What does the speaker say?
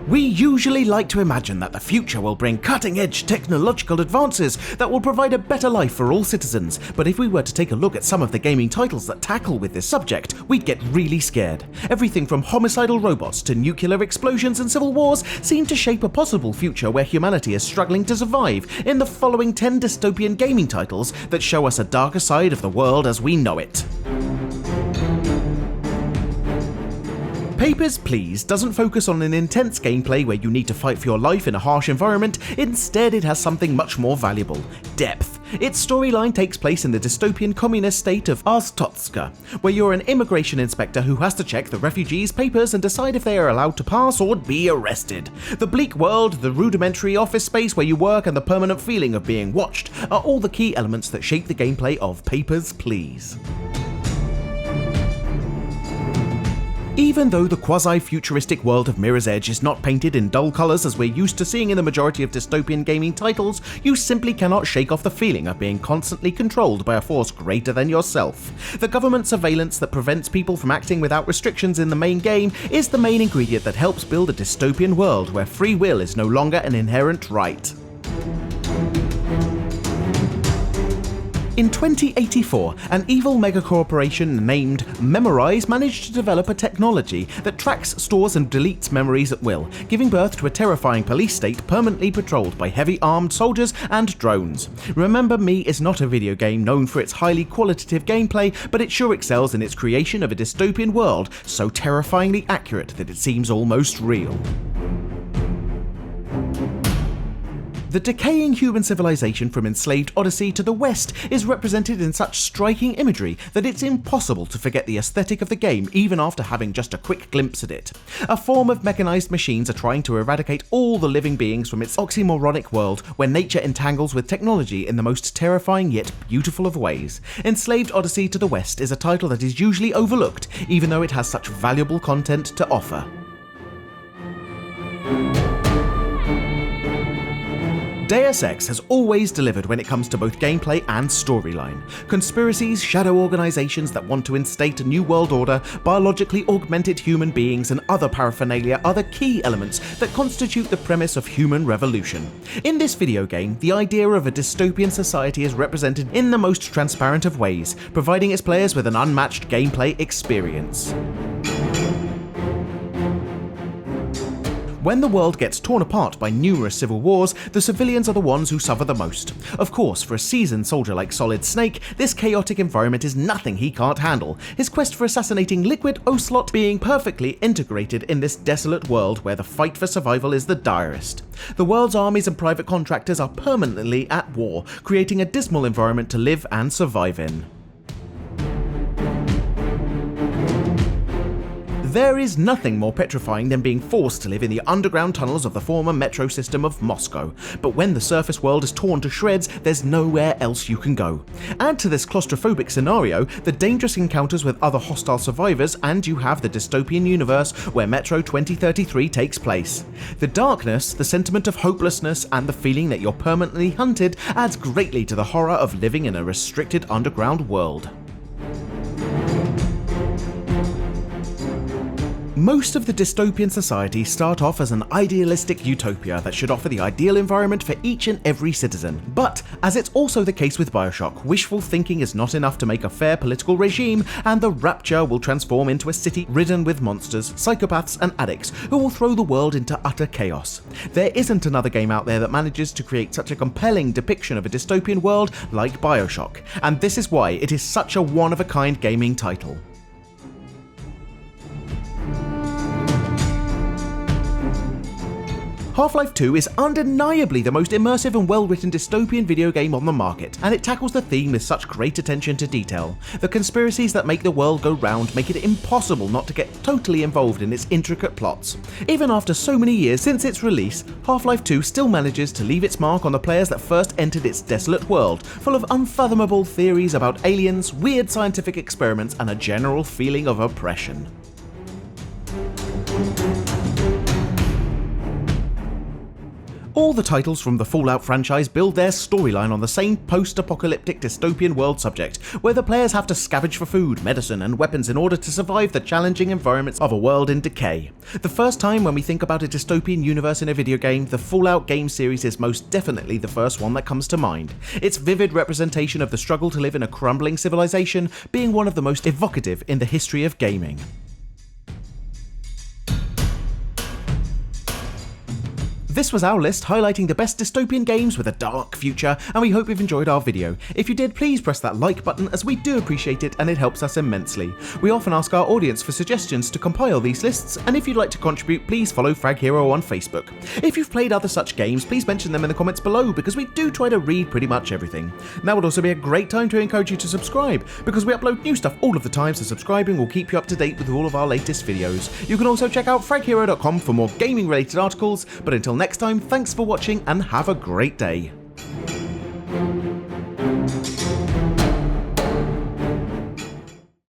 We usually like to imagine that the future will bring cutting-edge technological advances that will provide a better life for all citizens, but if we were to take a look at some of the gaming titles that tackle with this subject, we'd get really scared. Everything from homicidal robots to nuclear explosions and civil wars seem to shape a possible future where humanity is struggling to survive in the following 10 dystopian gaming titles that show us a darker side of the world as we know it. Papers, Please doesn't focus on an intense gameplay where you need to fight for your life in a harsh environment. Instead, it has something much more valuable: depth. Its storyline takes place in the dystopian communist state of Arstotzka, where you're an immigration inspector who has to check the refugees' papers and decide if they are allowed to pass or be arrested. The bleak world, the rudimentary office space where you work, and the permanent feeling of being watched are all the key elements that shape the gameplay of Papers, Please. Even though the quasi-futuristic world of Mirror's Edge is not painted in dull colours as we're used to seeing in the majority of dystopian gaming titles, you simply cannot shake off the feeling of being constantly controlled by a force greater than yourself. The government surveillance that prevents people from acting without restrictions in the main game is the main ingredient that helps build a dystopian world where free will is no longer an inherent right. In 2084, an evil megacorporation named Memorize managed to develop a technology that tracks, stores and deletes memories at will, giving birth to a terrifying police state permanently patrolled by heavy armed soldiers and drones. Remember Me is not a video game known for its highly qualitative gameplay, but it sure excels in its creation of a dystopian world so terrifyingly accurate that it seems almost real. The decaying human civilization from enslaved Odyssey to the West is represented in such striking imagery that it's impossible to forget the aesthetic of the game even after having just a quick glimpse at it. A form of mechanized machines are trying to eradicate all the living beings from its oxymoronic world where nature entangles with technology in the most terrifying yet beautiful of ways. Enslaved Odyssey to the West is a title that is usually overlooked even though it has such valuable content to offer. Deus Ex has always delivered when it comes to both gameplay and storyline. Conspiracies, shadow organizations that want to instate a new world order, biologically augmented human beings and other paraphernalia are the key elements that constitute the premise of human revolution. In this video game, the idea of a dystopian society is represented in the most transparent of ways, providing its players with an unmatched gameplay experience. When the world gets torn apart by numerous civil wars, the civilians are the ones who suffer the most. Of course, for a seasoned soldier like Solid Snake, this chaotic environment is nothing he can't handle, his quest for assassinating Liquid Ocelot being perfectly integrated in this desolate world where the fight for survival is the direst. The world's armies and private contractors are permanently at war, creating a dismal environment to live and survive in. There is nothing more petrifying than being forced to live in the underground tunnels of the former metro system of Moscow, but when the surface world is torn to shreds, there's nowhere else you can go. Add to this claustrophobic scenario the dangerous encounters with other hostile survivors, and you have the dystopian universe where Metro 2033 takes place. The darkness, the sentiment of hopelessness, and the feeling that you're permanently hunted adds greatly to the horror of living in a restricted underground world. Most of the dystopian societies start off as an idealistic utopia that should offer the ideal environment for each and every citizen. But, as it's also the case with BIOSHOCK, wishful thinking is not enough to make a fair political regime, and the Rapture will transform into a city ridden with monsters, psychopaths and addicts who will throw the world into utter chaos. There isn't another game out there that manages to create such a compelling depiction of a dystopian world like BIOSHOCK, and this is why it is such a one-of-a-kind gaming title. Half-Life 2 is undeniably the most immersive and well-written dystopian video game on the market, and it tackles the theme with such great attention to detail. The conspiracies that make the world go round make it impossible not to get totally involved in its intricate plots. Even after so many years since its release, Half-Life 2 still manages to leave its mark on the players that first entered its desolate world, full of unfathomable theories about aliens, weird scientific experiments, and a general feeling of oppression. All the titles from the Fallout franchise build their storyline on the same post-apocalyptic dystopian world subject, where the players have to scavenge for food, medicine, and weapons in order to survive the challenging environments of a world in decay. The first time when we think about a dystopian universe in a video game, the Fallout game series is most definitely the first one that comes to mind. Its vivid representation of the struggle to live in a crumbling civilization being one of the most evocative in the history of gaming. This was our list highlighting the best dystopian games with a dark future, and we hope you've enjoyed our video. If you did, please press that like button as we do appreciate it and it helps us immensely. We often ask our audience for suggestions to compile these lists, and if you'd like to contribute, please follow Frag Hero on Facebook. If you've played other such games, please mention them in the comments below because we do try to read pretty much everything. Now would also be a great time to encourage you to subscribe because we upload new stuff all of the time, so subscribing will keep you up to date with all of our latest videos. You can also check out fraghero.com for more gaming related articles, but until next time, thanks for watching and have a great day.